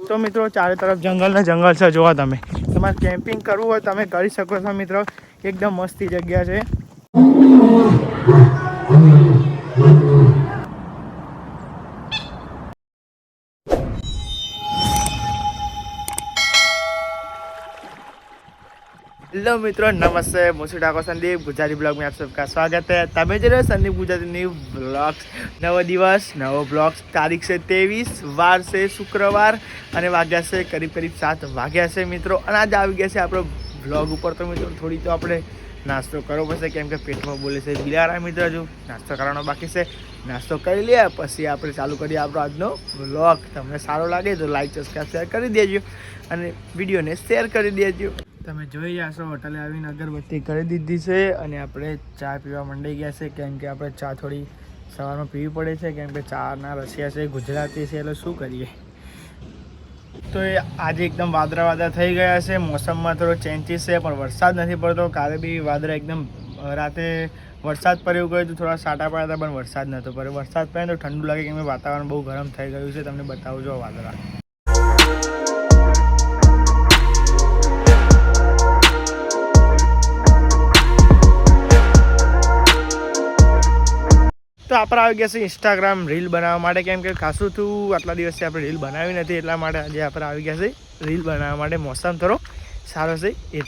તો મિત્રો ચારે તરફ જંગલ છે. જોવા તમારે કેમ્પિંગ કરવું હોય તમે કરી શકો છો મિત્રો. એકદમ મસ્તી જગ્યા છે. હેલો મિત્રો, નમસ્તે. હું છું ઠાકોર સંદીપ. ગુજરાતી બ્લોગ में आप सबका स्वागत है. તમે જે સંદીપ ગુજરાતી ન્યૂ બ્લોગ્સ, નવો દિવસ નવો બ્લોગ્સ. તારીખ છે 23, વાર છે શુક્રવાર અને વાગ્યા છે કરીબ 7 વાગ્યા છે મિત્રો. અને આજે આવી ગયા છે આપણો બ્લોગ ઉપર. તો મિત્રો થોડી તો આપણે નાસ્તો કરવો પડશે, કેમ કે પેટમાં બોલે છે બિલારા મિત્રો. હજુ નાસ્તો કરવાનો બાકી છે. નાસ્તો કરી લે પછી આપણે ચાલુ કરીએ આપણો આજનો બ્લોગ. તમને સારો લાગે તો લાઈક સબસ્ક્રાઈબ શેર કરી દેજો અને વિડીયોને શેર કરી દેજો. તમે જોઈ જશો હોટલે આવીને અગરબત્તી કરી દીધી છે અને આપણે ચા પીવા માંડી ગયા છે, કેમ કે આપણે ચા થોડી સવારમાં પીવી પડે છે, કેમ કે ચાના રસિયા છે, ગુજરાતી છે, એટલે શું કરીએ. તો એ આજે એકદમ વાદળા થઈ ગયા છે. મોસમમાં થોડો ચેન્જીસ છે, પણ વરસાદ નથી પડતો. કાલે બી વાદળા એકદમ રાતે વરસાદ પડ્યો ગયો તો થોડા સાટા પડ્યા હતા, પણ વરસાદ નહોતો પડ્યો. વરસાદ પડે તો ઠંડુ લાગે, કેમ કે વાતાવરણ બહુ ગરમ થઈ ગયું છે. તમને બતાવું જો વાદળા. તો આપણે આવી ગયા છે ઇન્સ્ટાગ્રામ રીલ બનાવવા માટે, કેમ કે ખાસું થયું આટલા દિવસથી આપણે રીલ બનાવી નથી, એટલા માટે આજે આપણે આવી ગયા છે રીલ બનાવવા માટે. મોસમ થોડો સારો છે એ.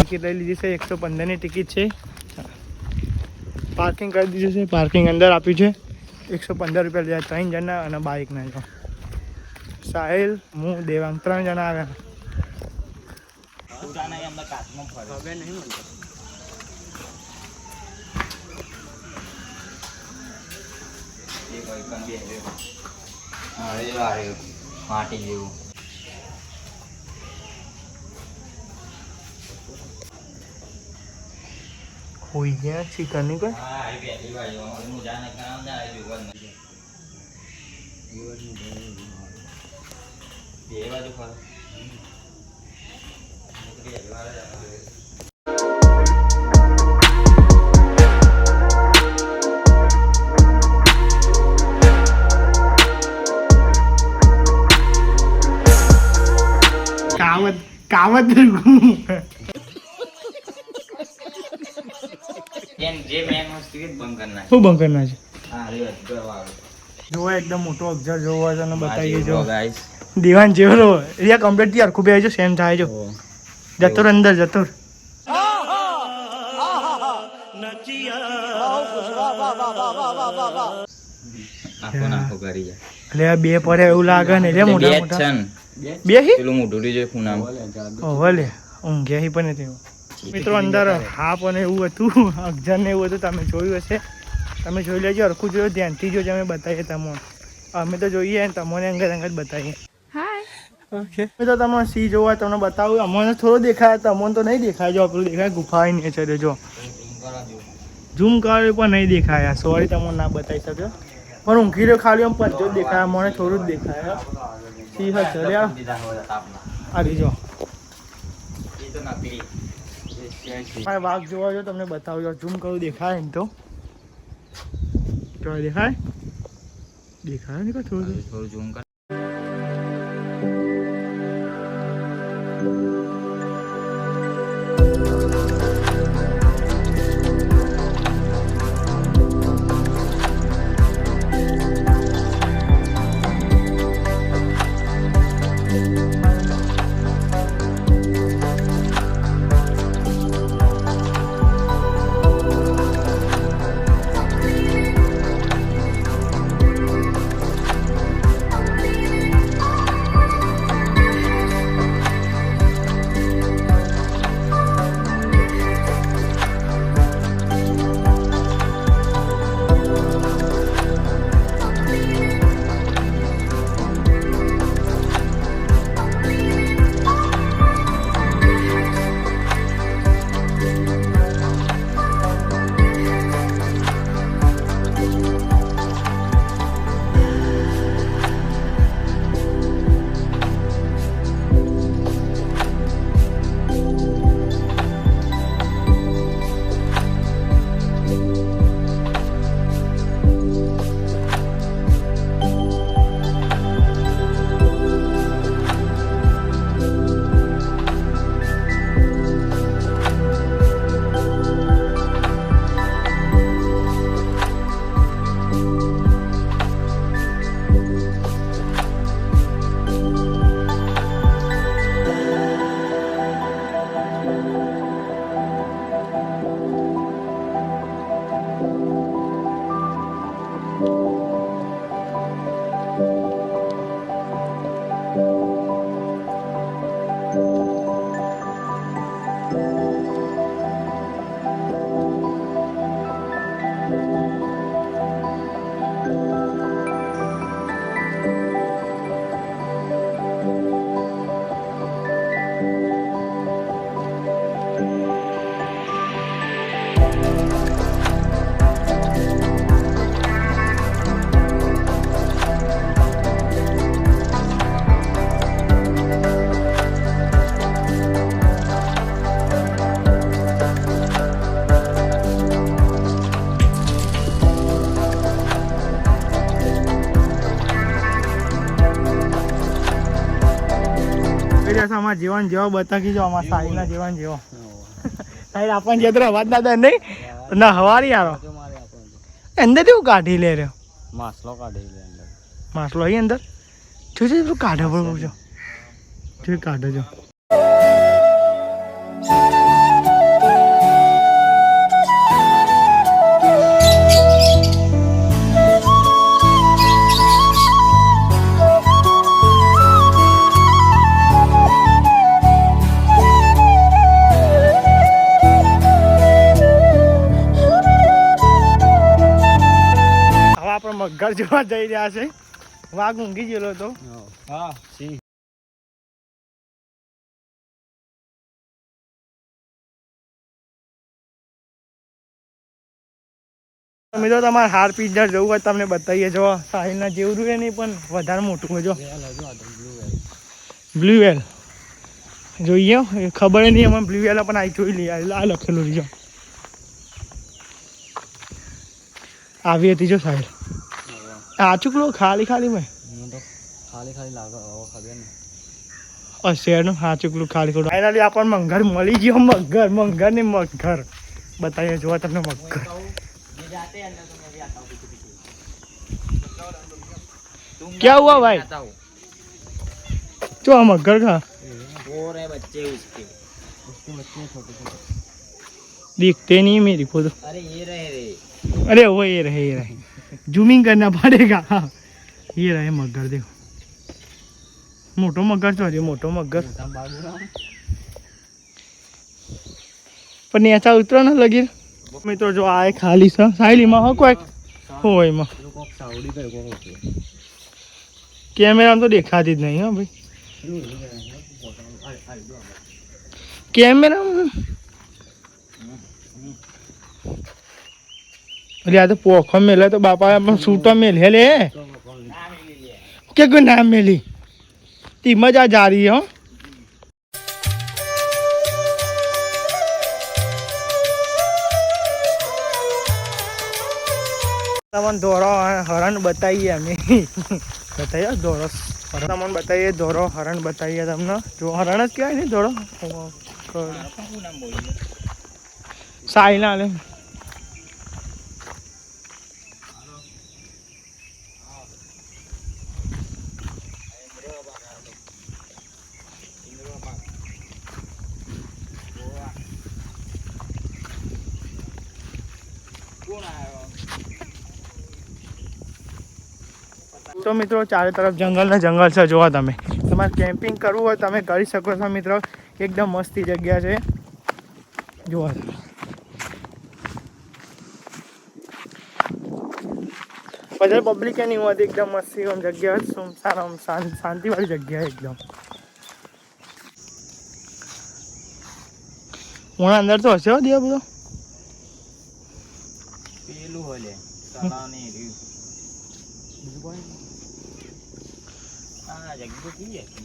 ટિકિટ લઈ લીધી છે, 115ની ટિકિટ છે. પાર્કિંગ કરી દીધું છે, પાર્કિંગ અંદર આપ્યું છે. 115 રૂપિયા જાય 3 જણા અને બાઇકના જો સાહિલ, હું, દેવાંગ 3 જણા આવ્યા. માટી જેવું હોઈ ગયા ચિકન ની કોઈ કાવત બંધ કરના છે. જોવો એકદમ મોટો અક્ષર જોવો છે અને બતાવીએ જો દીવાન જેવો રિયા કમ્પ્લીટ યાર ખૂબ આવી જો સેમ થાય જો જતુર અંદર જતુર એટલે બે પડે એવું લાગે ને એટલે મોટા મોટા બે પેલું મોટું લીજો ખૂણામ ભલે ઊંઘ્યા પણ નથી. મિત્રો અંદર હાપ અને એવું હતું, અક્ષર ને એવું હતું, તમે જોયું હશે. તમે જોઈ લેજો, હરખું જોયો, ધ્યાનથી જોજો. અમે બતાવીએ તમને, અમે તો જોઈએ ને તમને અંગત બતાવીએ. ઓકે તો તમે સી જોવા તમને બતાવું. અમને થોડો દેખાય, તમને તો નહીં દેખાય. જો આપણું દેખાય ગુફા નહીં છે જો ઝૂમ કરે પણ નહીં દેખાય. સોરી તમને ના બતાવી શક્યો, પણ ઊંઘી રહ્યો ખાલી આમ પંચો જ દેખાય, મને થોડું જ દેખાય. સી હશે આ રીજો વાઘ જોવા જો તમને બતાવજો, ઝૂમ કરું દેખાય એમ તો તો દેખાય દેખાય ને થોડું થોડું ઝૂમ કર. અમારા જીવન જેવો બતાવી જો અમારા સાઈના જીવન જેવો સાઈડ આપણને જે અવાજ દાદા નહીં ના હવારી યારો અંદર એવું કાઢી લે રહ્યો માસલો કાઢી લે અંદર. માસલો અહીં અંદર જોજે પેલું કાઢો પડવું જો જો કાઢો જો મગર જોવા જઈ રહ્યા છે વાઘ ઊંઘી ગયેલો હતો હા સિંહ. મિત્રો તમારે હાર પિઝા જવું હોય તમને બતાવીએ જો સાહિલના જેવું રૂએ નહીં પણ વધારે મોટું હોય જો બ્લુ વેલ જોઈએ ખબર નહીં અમે બ્લુ વેલ પણ આવી જોઈ લઈએ આ લખેલું રહ્યો આવી હતી જો સાહિલ આ ચૂકલો ખાલી ખાલી મેં ખાલી ખાલી લાગે હવે ખબર ને શેરનું હા ચૂકલું ખાલી ખોટું ફાઇનલી આપણને મગર મળી ગયો મગર ને મગર બતાવીએ જોવા તમને મગર क्या हुआ भाई जो हम मगर का वो रहे बच्चे उसके बच्चे छोटे छोटे दिखते नहीं है मेरी खुद अरे ये रहे रे अरे वो ये रहे जूमिंग करना पड़ेगा हाँ ये रहे मगर देखो मोटो मगर तो मोटो मगर पर नीचा उतरो ना लगी મિત્રો જો આ ખાલી છે સાયલીમાં હો કોઈ હોય એમાં કેમેરામાં તો દેખાતી જ નહીં હા ભાઈ કેમેરામાં અરે આ તો પોખો મેલે તો બાપા સૂટો મેલે લે કે કોઈ નામ મેલી તી મજા जा रही है તમને ધોરો હરણ બતાવીએ અમે બતાવીએ ધોરો તમને બતાવીએ ધોરો હરણ બતાવીએ તમને જો હરણ જ કહેવાય ને ધોરો સાઈના લે તો મિત્રો ચારે તરફ જંગલ ને જંગલ છે જોવા તમે તમારે કેમ્પિંગ કરવું હોય તમે કરી શકો છો મિત્રો એકદમ મસ્તી જગ્યા છે જોવા વધારે પબ્લિક નહીં હોતી એકદમ મસ્તી જગ્યા સુમસામ શાંતિવાળી જગ્યા એકદમ હું અંદર તો હશે દિયા બધો પેલું હોલે તલાવ ને રહ્યું આ જગ્યા કી છે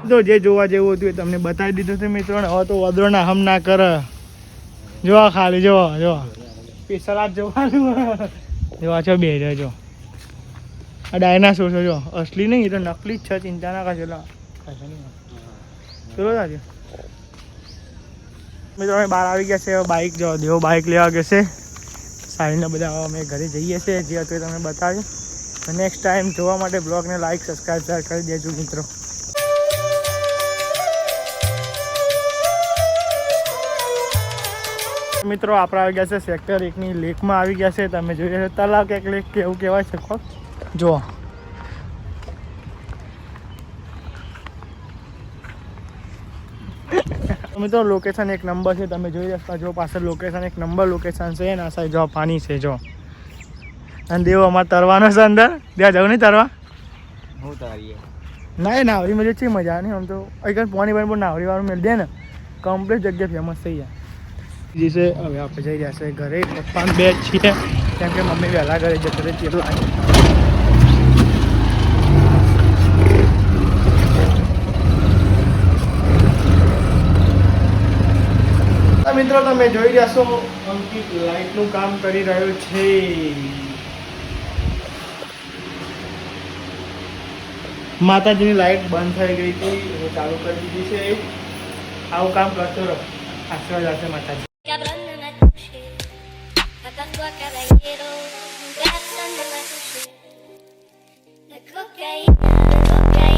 તો જે જોવા જેવું હતું એ તમને બતાવી દીધું છે મિત્રો હવે તો વદરોના હમ ના કરે જોવા ખાલી જોવા પેસલાદ જોવાનું જોવા છો બે જો આ ડાયનાસોર છે જો અસલી નહીં એ તો નકલી જ છે ચિંતા ના કરજો ચલો જાજો મિત્રો અમે બહાર આવી ગયા છે બાઇક જો દેવો બાઇક લેવા ગયા છે સાઈડના બધા અમે ઘરે જઈએ છીએ જે હતું એ તમને બતાવ્યું નેક્સ્ટ ટાઈમ જોવા માટે બ્લોગને લાઈક સબસ્ક્રાઈબ શેર કરી દેજો મિત્રો મિત્રો આપણે આવી ગયા છે સેક્ટર 1ની લેકમાં આવી ગયા છે તમે જોઈ રહ્યા છો તલાવ કે લેક કે એવું કહેવાય છે કોક જો મિત્રો લોકેશન એક નંબર છે તમે જોઈ રહ્યા જો પાછળ લોકેશન એક નંબર લોકેશન છે ને આ સાઈડ જો પાણી છે જો અને દેવો અમારે તરવાનો છે અંદર ત્યાં જવું નહીં તરવા હું તારીએ ના એ નાવડી મજા છે મજા નહીં આમ તો અહીં પાણી પાણી બહુ નાવડીવાળું મેળ દે ને કમ્પ્લીટ જગ્યા ફેમસ થઈ જાય જે છે હવે આપણે જઈ રહ્યા છે ઘરે પપ્પાને બે જ છીએ કેમ કે મમ્મી વહેલા ઘરે જતો રહે તેટલું મિત્રો તમે જોઈ રહ્યા છો અંકિત લાઇટનું કામ કરી રહ્યો છે માતાજીની લાઇટ બંધ થઈ ગઈ હતી હવે ચાલુ કરી દીધી છે આવું કામ કરતો રહો આશીર્વાદ આપશે માતાજી Cabrón no me touché, matando a caballero, gastando la touché. La cocaína,